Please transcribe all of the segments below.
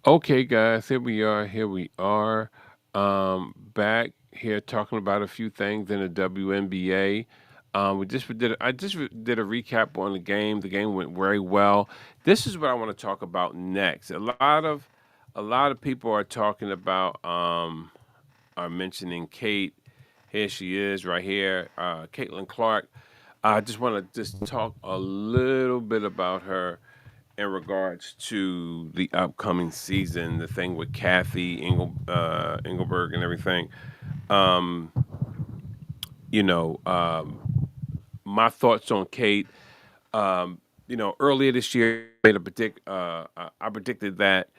Okay, guys, here we are. Here we are. Back here talking about a few things in the WNBA. I just did a recap on the game. The game went very well. This is what I want to talk about next. A lot of people are talking about are mentioning Kate. Here she is, right here, Caitlin Clark. I just want to just talk a little bit about her in regards to the upcoming season, the thing with Engelberg and everything. Um, my thoughts on Kate. Earlier this year, I predicted that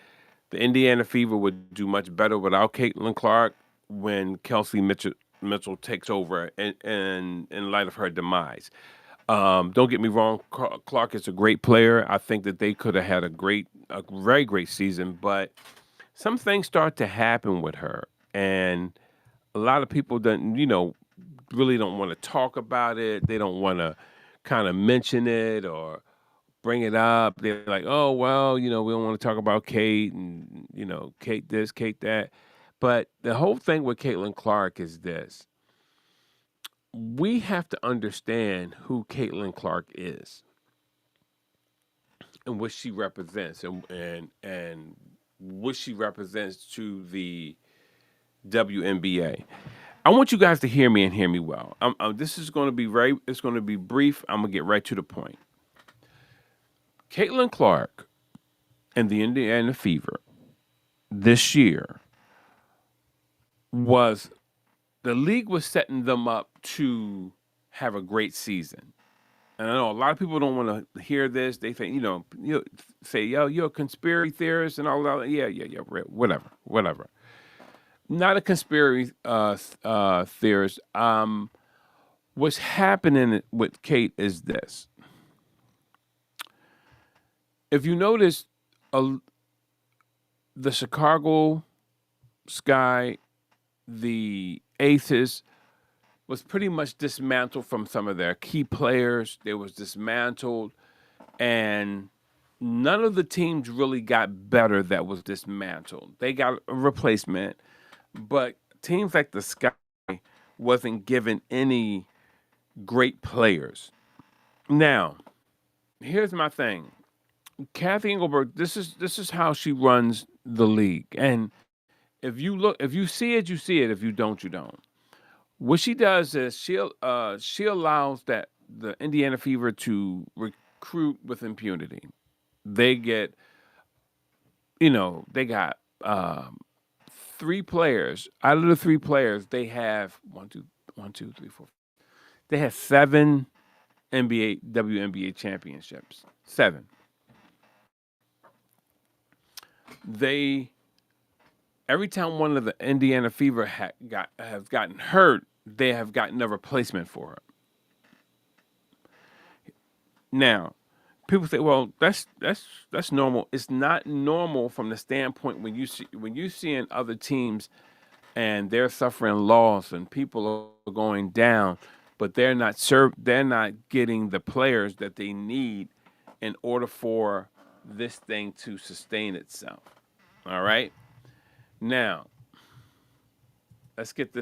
the Indiana Fever would do much better without Caitlin Clark when Mitchell takes over, and in light of her demise. Don't get me wrong, Clark is a great player. I think that they could have had a very great season, but some things start to happen with her, and a lot of people don't, really don't want to talk about it. They don't want to kind of mention it or bring it up. They're like, oh well, we don't want to talk about Kate and Kate this, Kate that. But the whole thing with Caitlin Clark is this: we have to understand who Caitlin Clark is and what she represents, and what she represents to the WNBA. I want you guys to hear me and hear me well. This is going to be it's going to be brief. I'm going to get right to the point. Caitlin Clark and the Indiana Fever this year was the league was setting them up to have a great season. And I know a lot of people don't want to hear this. They think, say, yo, you're a conspiracy theorist and all that. Yeah, yeah, yeah, whatever, whatever. Not a conspiracy theorist. What's happening with Kate is this. If you notice, uh, the Chicago Sky, the Aces, was pretty much dismantled from some of their key players. They was dismantled, and none of the teams really got better that was dismantled. They got a replacement, but teams like the Sky wasn't given any great players. Now, here's my thing. Kathy Engelberg, this is how she runs the league. And if you see it, you see it. If you don't, you don't. What she does is she allows that the Indiana Fever to recruit with impunity. They get they got three players. Out of the three players, they have one, two, three, four. They have seven NBA WNBA championships. Seven. They every time one of the Indiana Fever have gotten hurt, they have gotten a replacement for her. Now, people say, "Well, that's normal." It's not normal from the standpoint when you see in other teams and they're suffering loss and people are going down, but they're not getting the players that they need in order for this thing to sustain itself. All right? Now, let's get this